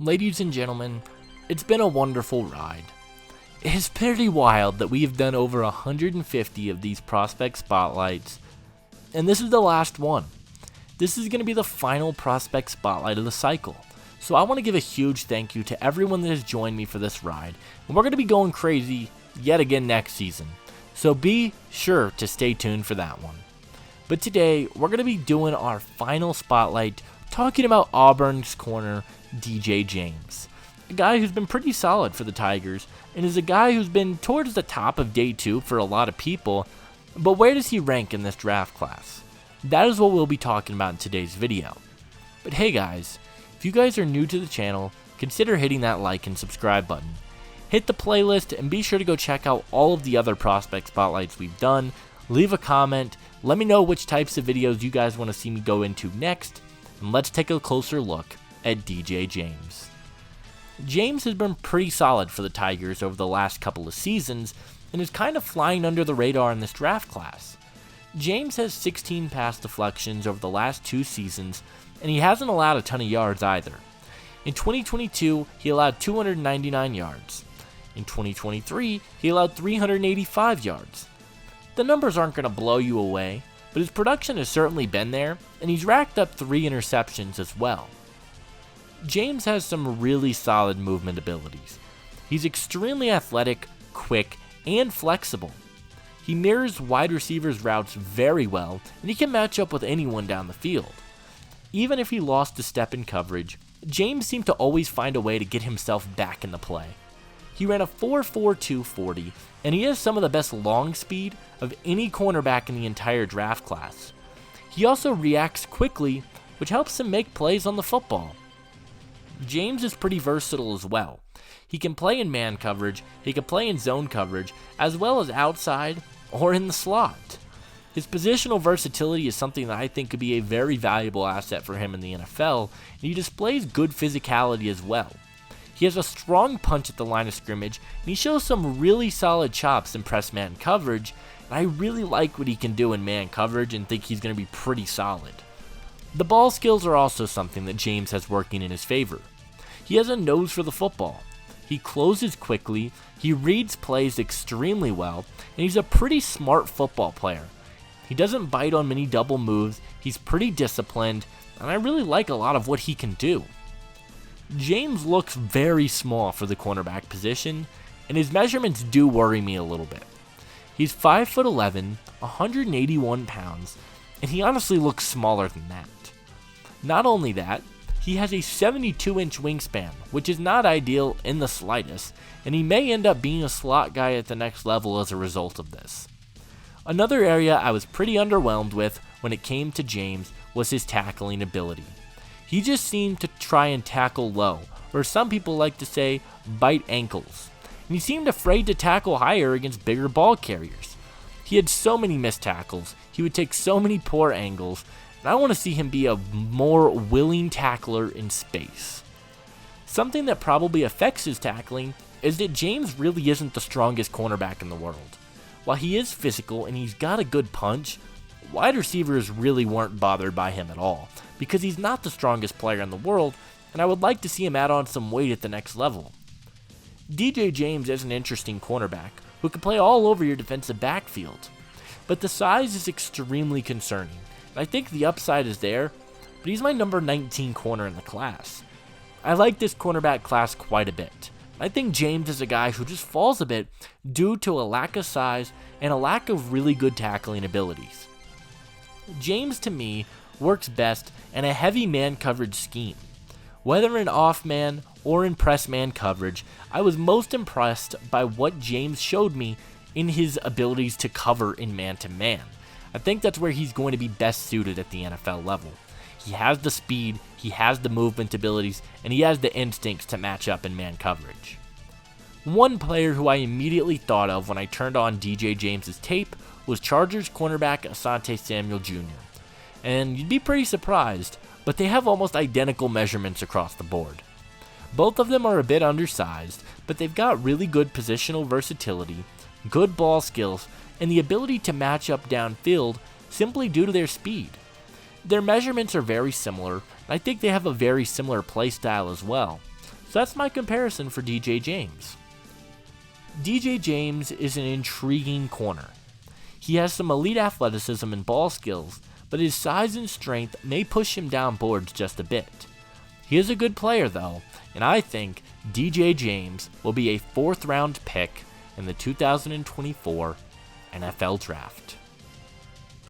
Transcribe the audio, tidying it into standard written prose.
Ladies and gentlemen, it's been a wonderful ride. It is pretty wild that we have done over 150 of these prospect spotlights, and this is the last one. This is going to be the final prospect spotlight of the cycle, so I want to give a huge thank you to everyone that has joined me for this ride, and we're going to be going crazy yet again next season, so be sure to stay tuned for that one. But today, we're going to be doing our final spotlight talking about Auburn's corner, djjames. A guy who's been pretty solid for the Tigers, and is a guy who's been towards the top of day 2 for a lot of people, but where does he rank in this draft class? That is what we'll be talking about in today's video. But hey guys, if you guys are new to the channel, consider hitting that like and subscribe button. Hit the playlist and be sure to go check out all of the other prospect spotlights we've done. Leave a comment, let me know which types of videos you guys want to see me go into next, and let's take a closer look at djjames. James has been pretty solid for the Tigers over the last couple of seasons and is kind of flying under the radar in this draft class. James has 16 pass deflections over the last 2 seasons, and he hasn't allowed a ton of yards either. In 2022, he allowed 299 yards. In 2023, he allowed 385 yards. The numbers aren't going to blow you away, but his production has certainly been there, and he's racked up 3 interceptions as well. James has some really solid movement abilities. He's extremely athletic, quick, and flexible. He mirrors wide receivers' routes very well, and he can match up with anyone down the field. Even if he lost a step in coverage, James seemed to always find a way to get himself back in the play. He ran a 4.42 40, and he has some of the best long speed of any cornerback in the entire draft class. He also reacts quickly, which helps him make plays on the football. James is pretty versatile as well. He can play in man coverage, he can play in zone coverage, as well as outside or in the slot. His positional versatility is something that I think could be a very valuable asset for him in the NFL, and he displays good physicality as well. He has a strong punch at the line of scrimmage, and he shows some really solid chops in press man coverage, and I really like what he can do in man coverage and think he's going to be pretty solid. The ball skills are also something that James has working in his favor. He has a nose for the football. He closes quickly, he reads plays extremely well, and he's a pretty smart football player. He doesn't bite on many double moves, he's pretty disciplined, and I really like a lot of what he can do. James looks very small for the cornerback position, and his measurements do worry me a little bit. He's 5'11", 181 pounds, and he honestly looks smaller than that. Not only that, he has a 72-inch wingspan, which is not ideal in the slightest, and he may end up being a slot guy at the next level as a result of this. Another area I was pretty underwhelmed with when it came to James was his tackling ability. He just seemed to try and tackle low, or some people like to say, bite ankles, and he seemed afraid to tackle higher against bigger ball carriers. He had so many missed tackles, he would take so many poor angles, and I want to see him be a more willing tackler in space. Something that probably affects his tackling is that James really isn't the strongest cornerback in the world. While he is physical and he's got a good punch, wide receivers really weren't bothered by him at all, because he's not the strongest player in the world, and I would like to see him add on some weight at the next level. djjames is an interesting cornerback who can play all over your defensive backfield, but the size is extremely concerning, and I think the upside is there, but he's my number 19 corner in the class. I like this cornerback class quite a bit. I think James is a guy who just falls a bit due to a lack of size and a lack of really good tackling abilities. James, to me, works best in a heavy man coverage scheme. Whether in off-man or in press-man coverage, I was most impressed by what James showed me in his abilities to cover in man-to-man. I think that's where he's going to be best suited at the NFL level. He has the speed, he has the movement abilities, and he has the instincts to match up in man coverage. One player who I immediately thought of when I turned on djjames' tape was Chargers cornerback Asante Samuel Jr. And you'd be pretty surprised, but they have almost identical measurements across the board. Both of them are a bit undersized, but they've got really good positional versatility, good ball skills, and the ability to match up downfield simply due to their speed. Their measurements are very similar, and I think they have a very similar play style as well. So that's my comparison for djjames. djjames is an intriguing corner. He has some elite athleticism and ball skills, but his size and strength may push him down boards just a bit. He is a good player though, and I think djjames will be a 4th round pick in the 2024 NFL Draft.